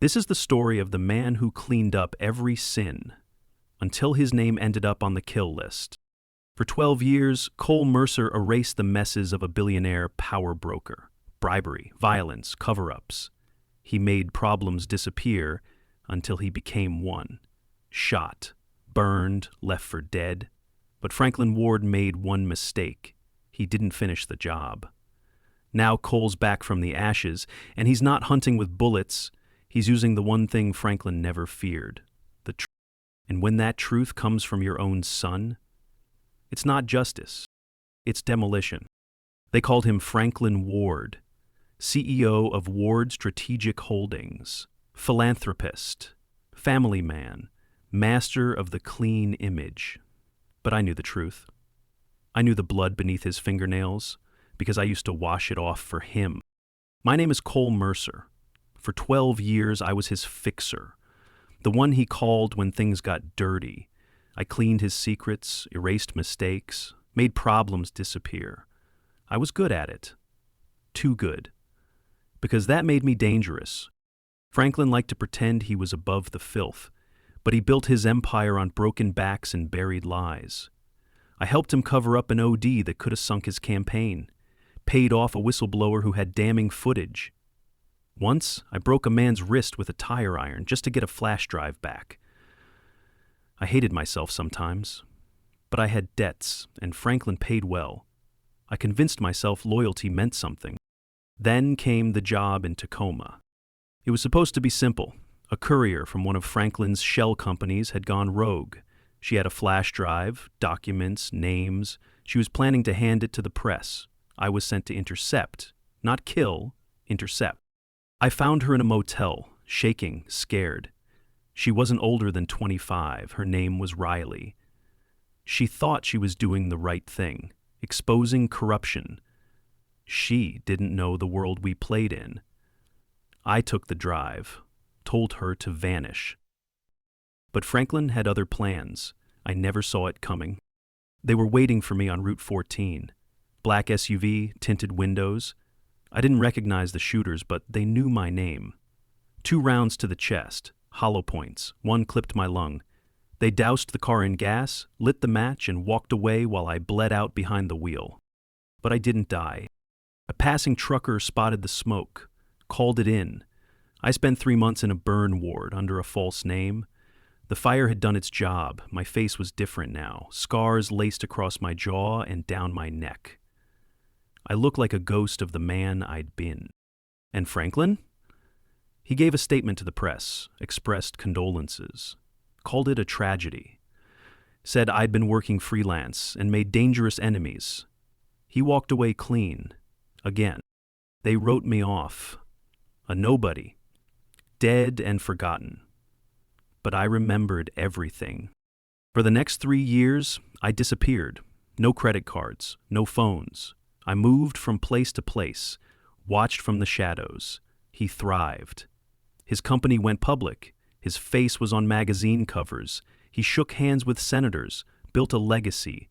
This is the story of the man who cleaned up every sin until his name ended up on the kill list. For 12 years, Cole Mercer erased the messes of a billionaire power broker. Bribery, violence, cover-ups. He made problems disappear until he became one. Shot, burned, left for dead. But Franklin Ward made one mistake. He didn't finish the job. Now Cole's back from the ashes, and he's not hunting with bullets. He's using the one thing Franklin never feared, the truth. And when that truth comes from your own son, it's not justice, it's demolition. They called him Franklin Ward, CEO of Ward Strategic Holdings, philanthropist, family man, master of the clean image. But I knew the truth. I knew the blood beneath his fingernails because I used to wash it off for him. My name is Cole Mercer. For 12 years, I was his fixer, the one he called when things got dirty. I cleaned his secrets, erased mistakes, made problems disappear. I was good at it. Too good. Because that made me dangerous. Franklin liked to pretend he was above the filth, but he built his empire on broken backs and buried lies. I helped him cover up an OD that could have sunk his campaign, paid off a whistleblower who had damning footage. Once, I broke a man's wrist with a tire iron just to get a flash drive back. I hated myself sometimes, but I had debts, and Franklin paid well. I convinced myself loyalty meant something. Then came the job in Tacoma. It was supposed to be simple. A courier from one of Franklin's shell companies had gone rogue. She had a flash drive, documents, names. She was planning to hand it to the press. I was sent to intercept, not kill, intercept. I found her in a motel, shaking, scared. She wasn't older than 25. Her name was Riley. She thought she was doing the right thing, exposing corruption. She didn't know the world we played in. I took the drive, told her to vanish. But Franklin had other plans. I never saw it coming. They were waiting for me on Route 14. Black SUV, tinted windows. I didn't recognize the shooters, but they knew my name. 2 rounds to the chest, hollow points. One clipped my lung. They doused the car in gas, lit the match, and walked away while I bled out behind the wheel. But I didn't die. A passing trucker spotted the smoke, called it in. I spent 3 months in a burn ward under a false name. The fire had done its job. My face was different now, scars laced across my jaw and down my neck. I looked like a ghost of the man I'd been. And Franklin? He gave a statement to the press, expressed condolences, called it a tragedy, said I'd been working freelance and made dangerous enemies. He walked away clean. Again. They wrote me off. A nobody. Dead and forgotten. But I remembered everything. For the next 3 years, I disappeared. No credit cards, no phones. I moved from place to place, watched from the shadows. He thrived. His company went public. His face was on magazine covers. He shook hands with senators, built a legacy.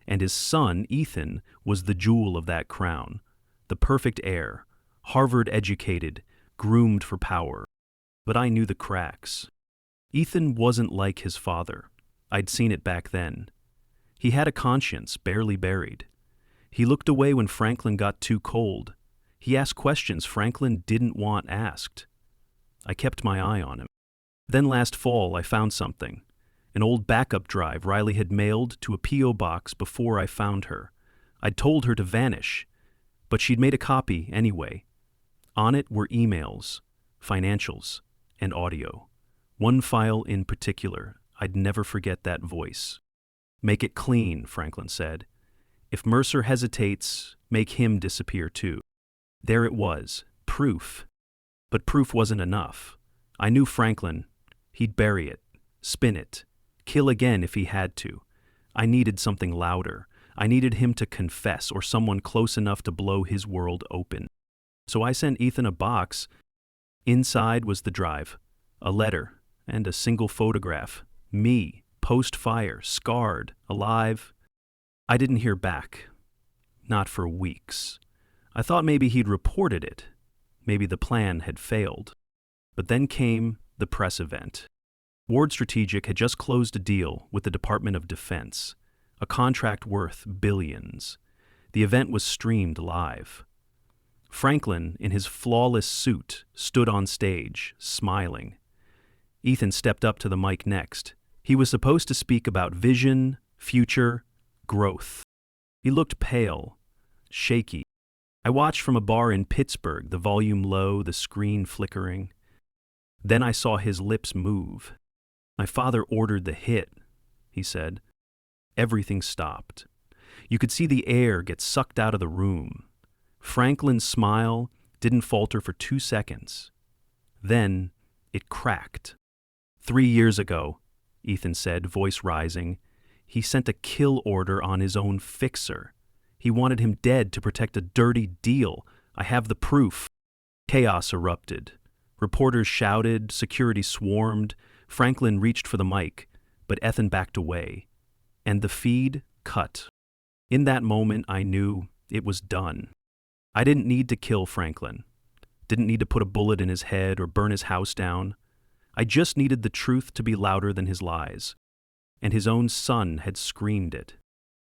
And his son, Ethan, was the jewel of that crown. The perfect heir, Harvard-educated, groomed for power. But I knew the cracks. Ethan wasn't like his father. I'd seen it back then. He had a conscience, barely buried. He looked away when Franklin got too cold. He asked questions Franklin didn't want asked. I kept my eye on him. Then last fall, I found something. An old backup drive Riley had mailed to a P.O. box before I found her. I'd told her to vanish, but she'd made a copy anyway. On it were emails, financials, and audio. One file in particular, I'd never forget that voice. "Make it clean," Franklin said. "If Mercer hesitates, make him disappear too." There it was, proof. But proof wasn't enough. I knew Franklin. He'd bury it, spin it, kill again if he had to. I needed something louder. I needed him to confess or someone close enough to blow his world open. So I sent Ethan a box. Inside was the drive, a letter, and a single photograph. Me, post-fire, scarred, alive. I didn't hear back. Not for weeks. I thought maybe he'd reported it. Maybe the plan had failed. But then came the press event. Ward Strategic had just closed a deal with the Department of Defense, a contract worth billions. The event was streamed live. Franklin, in his flawless suit, stood on stage, smiling. Ethan stepped up to the mic next. He was supposed to speak about vision, future, growth. He looked pale, shaky. I watched from a bar in Pittsburgh, the volume low, the screen flickering. Then I saw his lips move. "My father ordered the hit," he said. Everything stopped. You could see the air get sucked out of the room. Franklin's smile didn't falter for 2 seconds. Then it cracked. 3 years ago, Ethan said, voice rising, he sent a kill order on his own fixer. He wanted him dead to protect a dirty deal. I have the proof. Chaos erupted. Reporters shouted, security swarmed. Franklin reached for the mic, but Ethan backed away. And the feed cut. In that moment, I knew it was done. I didn't need to kill Franklin. Didn't need to put a bullet in his head or burn his house down. I just needed the truth to be louder than his lies. And his own son had screamed it.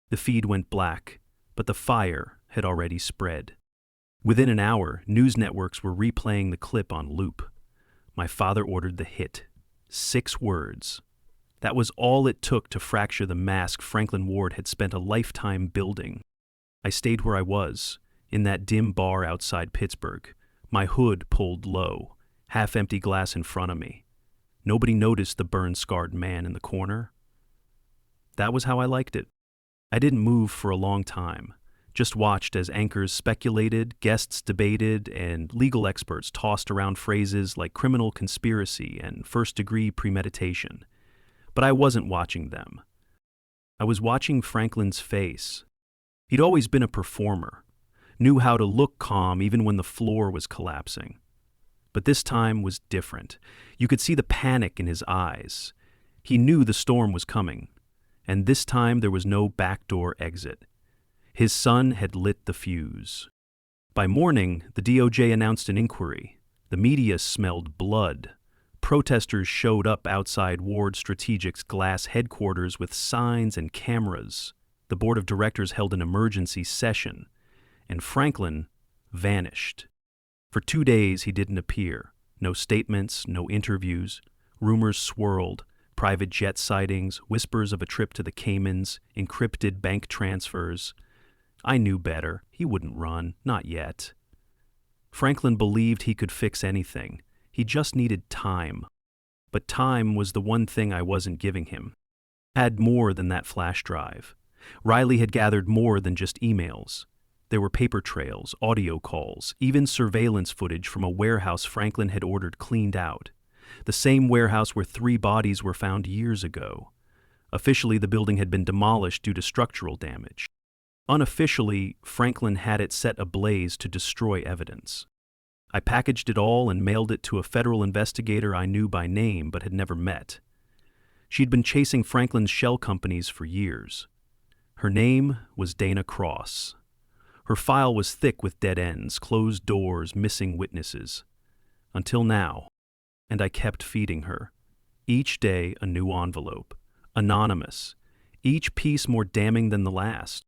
The feed went black, but the fire had already spread. Within an hour, news networks were replaying the clip on loop. My father ordered the hit. 6 words. That was all it took to fracture the mask Franklin Ward had spent a lifetime building. I stayed where I was, in that dim bar outside Pittsburgh, my hood pulled low, half-empty glass in front of me. Nobody noticed the burn-scarred man in the corner. That was how I liked it. I didn't move for a long time, just watched as anchors speculated, guests debated, and legal experts tossed around phrases like criminal conspiracy and first-degree premeditation. But I wasn't watching them. I was watching Franklin's face. He'd always been a performer, knew how to look calm even when the floor was collapsing. But this time was different. You could see the panic in his eyes. He knew the storm was coming, and this time there was no backdoor exit. His son had lit the fuse. By morning, the DOJ announced an inquiry. The media smelled blood. Protesters showed up outside Ward Strategic's glass headquarters with signs and cameras. The board of directors held an emergency session, and Franklin vanished. For 2 days he didn't appear. No statements, no interviews. Rumors swirled. Private jet sightings, whispers of a trip to the Caymans, encrypted bank transfers. I knew better. He wouldn't run, not yet. Franklin believed he could fix anything. He just needed time. But time was the one thing I wasn't giving him. Had more than that flash drive. Riley had gathered more than just emails. There were paper trails, audio calls, even surveillance footage from a warehouse Franklin had ordered cleaned out. The same warehouse where 3 bodies were found years ago. Officially, the building had been demolished due to structural damage. Unofficially, Franklin had it set ablaze to destroy evidence. I packaged it all and mailed it to a federal investigator I knew by name but had never met. She'd been chasing Franklin's shell companies for years. Her name was Dana Cross. Her file was thick with dead ends, closed doors, missing witnesses. Until now. And I kept feeding her. Each day a new envelope. Anonymous. Each piece more damning than the last.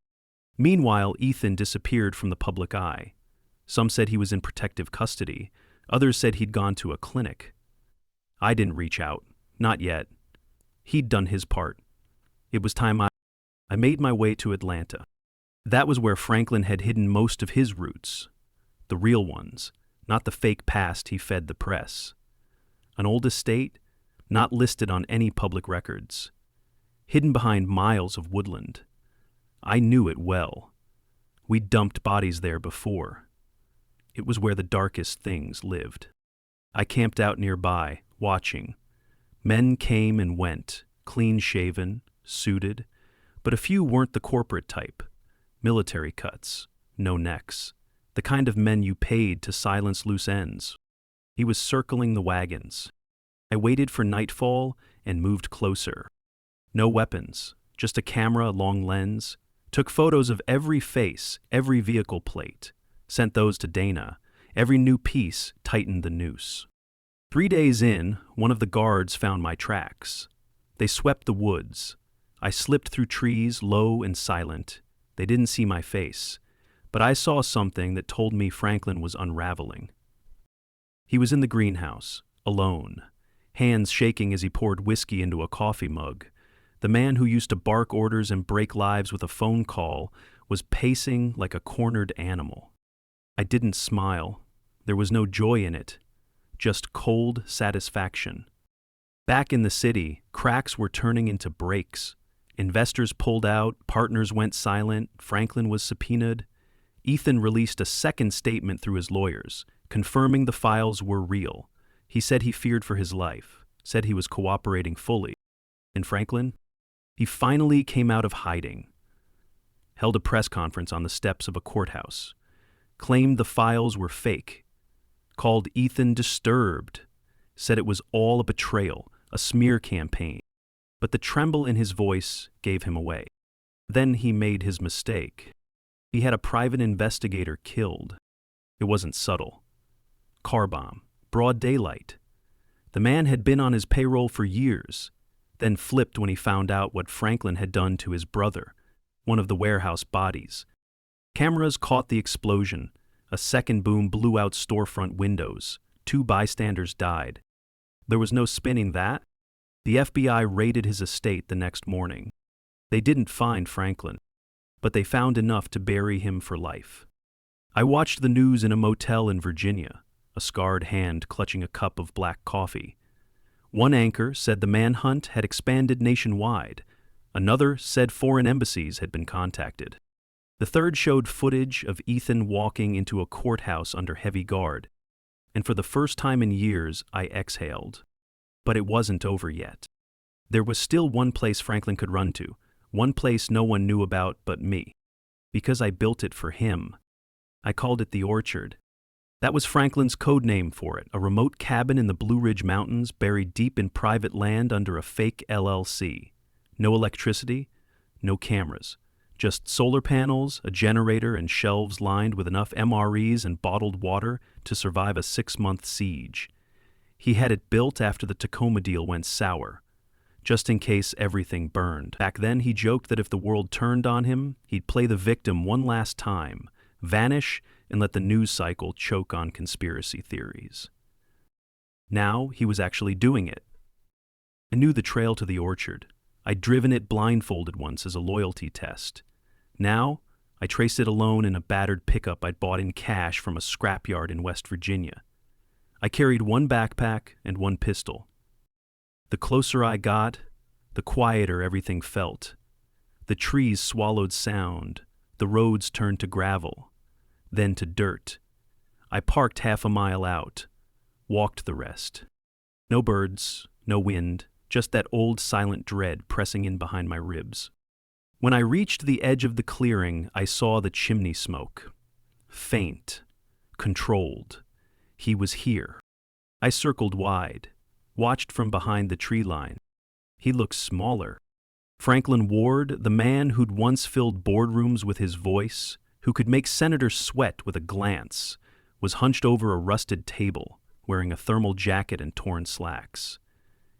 Meanwhile, Ethan disappeared from the public eye. Some said he was in protective custody. Others said he'd gone to a clinic. I didn't reach out. Not yet. He'd done his part. It was time I made my way to Atlanta. That was where Franklin had hidden most of his roots. The real ones, not the fake past he fed the press. An old estate, not listed on any public records. Hidden behind miles of woodland. I knew it well. We'd dumped bodies there before. It was where the darkest things lived. I camped out nearby, watching. Men came and went, clean-shaven, suited, but a few weren't the corporate type. Military cuts, no necks, the kind of men you paid to silence loose ends. He was circling the wagons. I waited for nightfall and moved closer. No weapons, just a camera, long lens. Took photos of every face, every vehicle plate. Sent those to Dana. Every new piece tightened the noose. 3 days in, one of the guards found my tracks. They swept the woods. I slipped through trees, low and silent. They didn't see my face, but I saw something that told me Franklin was unraveling. He was in the greenhouse, alone, hands shaking as he poured whiskey into a coffee mug. The man who used to bark orders and break lives with a phone call was pacing like a cornered animal. I didn't smile. There was no joy in it, just cold satisfaction. Back in the city, cracks were turning into breaks. Investors pulled out, partners went silent, Franklin was subpoenaed. Ethan released a second statement through his lawyers, confirming the files were real. He said he feared for his life, said he was cooperating fully. And Franklin? He finally came out of hiding, held a press conference on the steps of a courthouse, claimed the files were fake, called Ethan disturbed, said it was all a betrayal, a smear campaign. But the tremble in his voice gave him away. Then he made his mistake. He had a private investigator killed. It wasn't subtle. Car bomb, broad daylight. The man had been on his payroll for years, then flipped when he found out what Franklin had done to his brother, one of the warehouse bodies. Cameras caught the explosion. A second boom blew out storefront windows. 2 bystanders died. There was no spinning that. The FBI raided his estate the next morning. They didn't find Franklin, but they found enough to bury him for life. I watched the news in a motel in Virginia, a scarred hand clutching a cup of black coffee. One anchor said the manhunt had expanded nationwide. Another said foreign embassies had been contacted. The third showed footage of Ethan walking into a courthouse under heavy guard. And for the first time in years, I exhaled. But it wasn't over yet. There was still one place Franklin could run to, one place no one knew about but me. Because I built it for him. I called it the Orchard. That was Franklin's code name for it, a remote cabin in the Blue Ridge Mountains buried deep in private land under a fake LLC. No electricity, no cameras. Just solar panels, a generator, and shelves lined with enough MREs and bottled water to survive a 6-month siege. He had it built after the Tacoma deal went sour, just in case everything burned. Back then, he joked that if the world turned on him, he'd play the victim one last time, vanish, and let the news cycle choke on conspiracy theories. Now, he was actually doing it. I knew the trail to the Orchard. I'd driven it blindfolded once as a loyalty test. Now, I traced it alone in a battered pickup I'd bought in cash from a scrapyard in West Virginia. I carried one backpack and one pistol. The closer I got, the quieter everything felt. The trees swallowed sound, the roads turned to gravel, then to dirt. I parked half a mile out, walked the rest. No birds, no wind, just that old silent dread pressing in behind my ribs. When I reached the edge of the clearing, I saw the chimney smoke. Faint, controlled. He was here. I circled wide, watched from behind the tree line. He looked smaller. Franklin Ward, the man who'd once filled boardrooms with his voice, who could make senators sweat with a glance, was hunched over a rusted table, wearing a thermal jacket and torn slacks.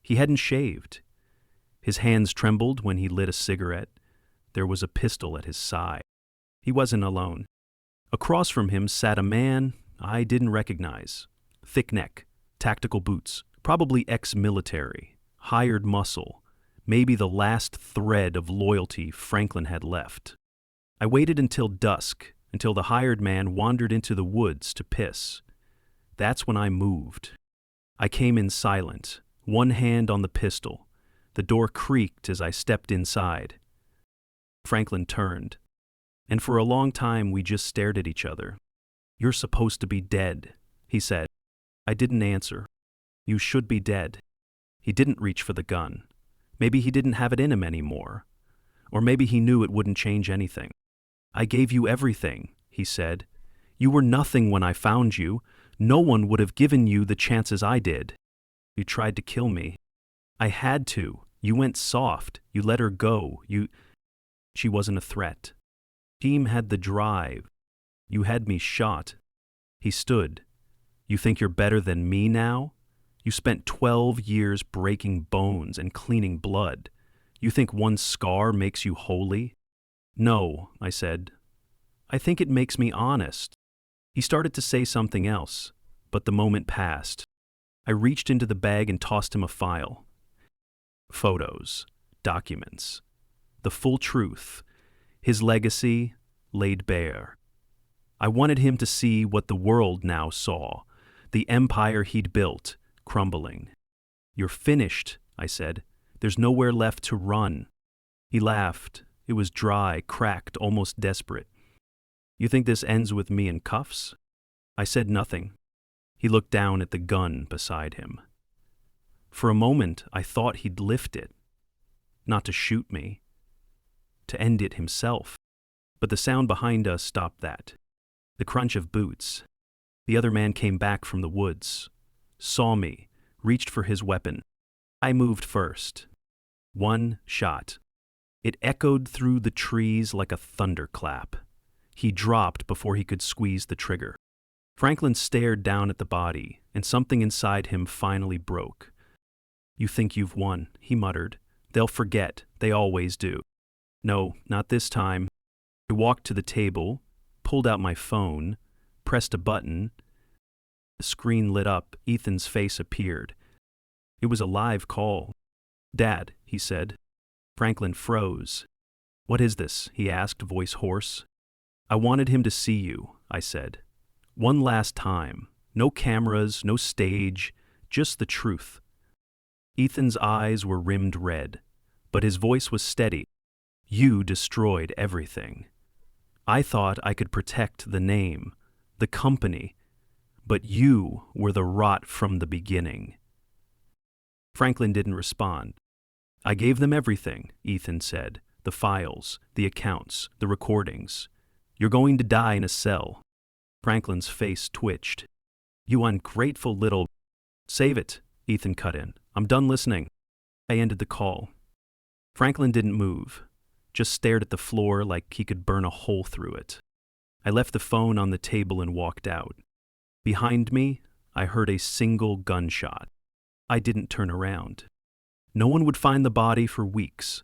He hadn't shaved. His hands trembled when he lit a cigarette. There was a pistol at his side. He wasn't alone. Across from him sat a man I didn't recognize. Thick neck, tactical boots, probably ex-military, hired muscle, maybe the last thread of loyalty Franklin had left. I waited until dusk, until the hired man wandered into the woods to piss. That's when I moved. I came in silent, one hand on the pistol. The door creaked as I stepped inside. Franklin turned, and for a long time we just stared at each other. "You're supposed to be dead," he said. I didn't answer. "You should be dead." He didn't reach for the gun. Maybe he didn't have it in him anymore. Or maybe he knew it wouldn't change anything. "I gave you everything," he said. "You were nothing when I found you. No one would have given you the chances I did. You tried to kill me. I had to. You went soft. You let her go. She wasn't a threat. Team had the drive. You had me shot." He stood. "You think you're better than me now? You spent 12 years breaking bones and cleaning blood. You think one scar makes you holy? No, I said. I think it makes me honest. He started to say something else, but the moment passed. I reached into the bag and tossed him a file. Photos, documents, the full truth, his legacy laid bare. I wanted him to see what the world now saw, the empire he'd built, crumbling. You're finished, I said. There's nowhere left to run. He laughed. It was dry, cracked, almost desperate. You think this ends with me in cuffs? I said nothing. He looked down at the gun beside him. For a moment, I thought he'd lift it. Not to shoot me. To end it himself. But the sound behind us stopped that. The crunch of boots. The other man came back from the woods, saw me, reached for his weapon. I moved first. One shot. It echoed through the trees like a thunderclap. He dropped before he could squeeze the trigger. Franklin stared down at the body, and something inside him finally broke. You think you've won, he muttered. They'll forget, they always do. No, not this time. I walked to the table, pulled out my phone, pressed a button. The screen lit up, Ethan's face appeared. It was a live call. Dad, he said. Franklin froze. What is this? He asked, voice hoarse. I wanted him to see you, I said. One last time. No cameras, no stage, just the truth. Ethan's eyes were rimmed red, but his voice was steady. You destroyed everything. I thought I could protect the name, the company, but you were the rot from the beginning. Franklin didn't respond. I gave them everything, Ethan said. The files, the accounts, the recordings. You're going to die in a cell. Franklin's face twitched. You ungrateful little... Save it, Ethan cut in. I'm done listening. I ended the call. Franklin didn't move, just stared at the floor like he could burn a hole through it. I left the phone on the table and walked out. Behind me, I heard a single gunshot. I didn't turn around. No one would find the body for weeks,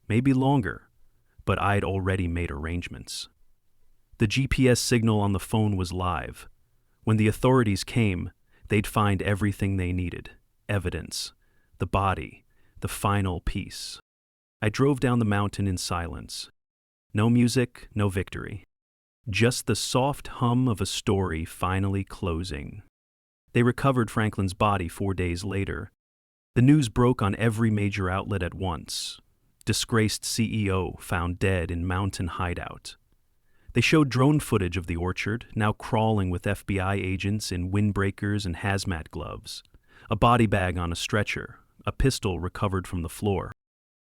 maybe longer, but I'd already made arrangements. The GPS signal on the phone was live. When the authorities came, they'd find everything they needed. Evidence, the body, the final piece. I drove down the mountain in silence. No music, no victory. Just the soft hum of a story finally closing. They recovered Franklin's body 4 days later. The news broke on every major outlet at once. Disgraced CEO found dead in mountain hideout. They showed drone footage of the orchard, now crawling with FBI agents in windbreakers and hazmat gloves. A body bag on a stretcher, a pistol recovered from the floor.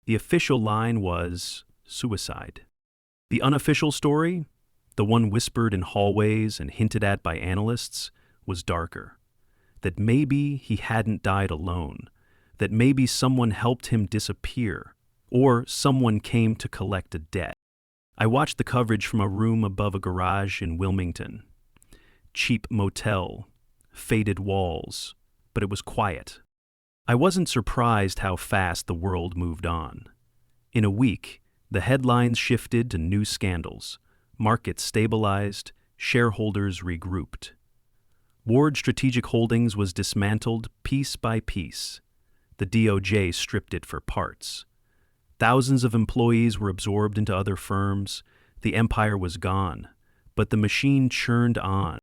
The official line was suicide. The unofficial story, the one whispered in hallways and hinted at by analysts, was darker. That maybe he hadn't died alone, that maybe someone helped him disappear, or someone came to collect a debt. I watched the coverage from a room above a garage in Wilmington. Cheap motel, faded walls, but it was quiet. I wasn't surprised how fast the world moved on. In a week, the headlines shifted to new scandals, markets stabilized, shareholders regrouped. Ward Strategic Holdings was dismantled piece by piece. The DOJ stripped it for parts. Thousands of employees were absorbed into other firms. The empire was gone, but the machine churned on.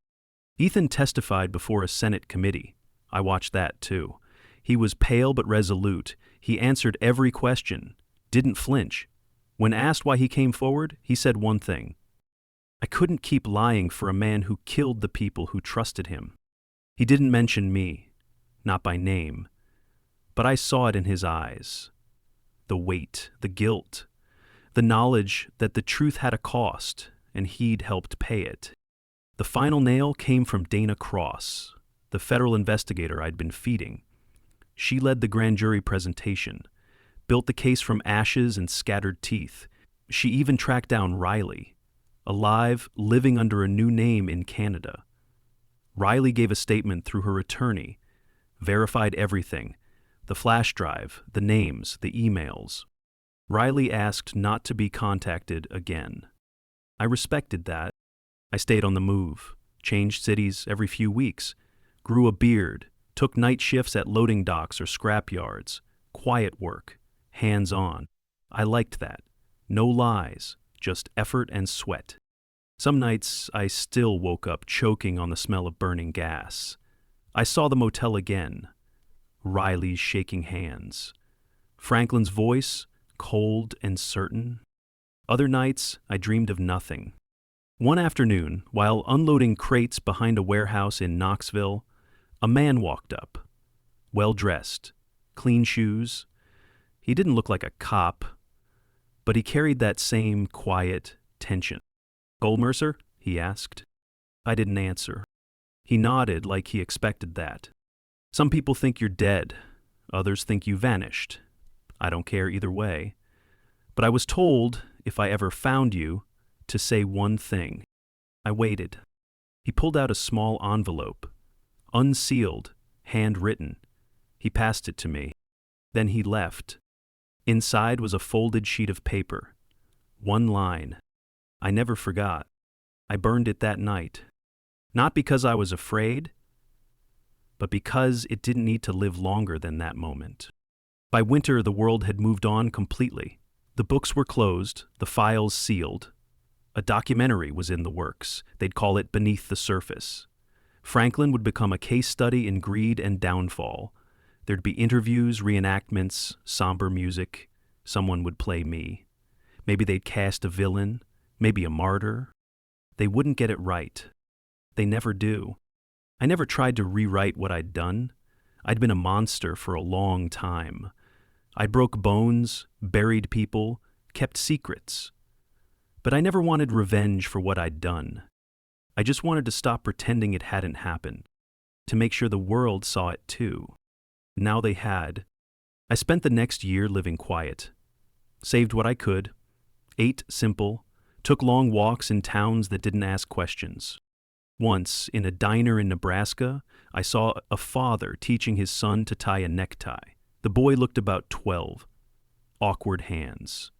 Ethan testified before a Senate committee. I watched that too. He was pale but resolute. He answered every question, didn't flinch. When asked why he came forward, he said one thing. I couldn't keep lying for a man who killed the people who trusted him. He didn't mention me, not by name, but I saw it in his eyes. The weight, the guilt, the knowledge that the truth had a cost and he'd helped pay it. The final nail came from Dana Cross, the federal investigator I'd been feeding. She led the grand jury presentation, built the case from ashes and scattered teeth. She even tracked down Riley, alive, living under a new name in Canada. Riley gave a statement through her attorney, verified everything, the flash drive, the names, the emails. Riley asked not to be contacted again. I respected that. I stayed on the move, changed cities every few weeks, grew a beard, took night shifts at loading docks or scrap yards, quiet work, hands-on. I liked that. No lies, just effort and sweat. Some nights I still woke up choking on the smell of burning gas. I saw the motel again. Riley's shaking hands. Franklin's voice, cold and certain. Other nights, I dreamed of nothing. One afternoon, while unloading crates behind a warehouse in Knoxville, a man walked up. Well-dressed, clean shoes. He didn't look like a cop, but he carried that same quiet tension. "Cole Mercer?" he asked. I didn't answer. He nodded like he expected that. "Some people think you're dead. Others think you vanished. I don't care either way. But I was told, if I ever found you, to say one thing." I waited. He pulled out a small envelope, unsealed, handwritten. He passed it to me. Then he left. Inside was a folded sheet of paper. One line. I never forgot. I burned it that night. Not because I was afraid, but because it didn't need to live longer than that moment. By winter, the world had moved on completely. The books were closed, the files sealed. A documentary was in the works. They'd call it Beneath the Surface. Franklin would become a case study in greed and downfall. There'd be interviews, reenactments, somber music. Someone would play me. Maybe they'd cast a villain, maybe a martyr. They wouldn't get it right. They never do. I never tried to rewrite what I'd done. I'd been a monster for a long time. I broke bones, buried people, kept secrets. But I never wanted revenge for what I'd done. I just wanted to stop pretending it hadn't happened, to make sure the world saw it too. Now they had. I spent the next year living quiet. Saved what I could, ate simple, took long walks in towns that didn't ask questions. Once, in a diner in Nebraska, I saw a father teaching his son to tie a necktie. The boy looked about 12. Awkward hands.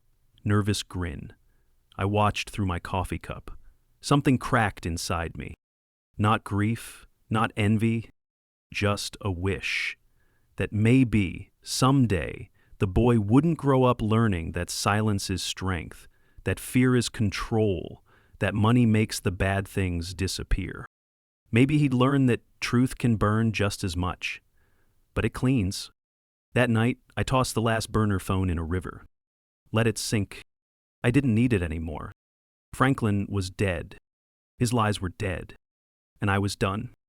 Nervous grin. I watched through my coffee cup. Something cracked inside me. Not grief, not envy, just a wish that maybe, someday, the boy wouldn't grow up learning that silence is strength, that fear is control, that money makes the bad things disappear. Maybe he'd learn that truth can burn just as much, but it cleans. That night, I tossed the last burner phone in a river. Let it sink. I didn't need it anymore. Franklin was dead. His lies were dead. And I was done.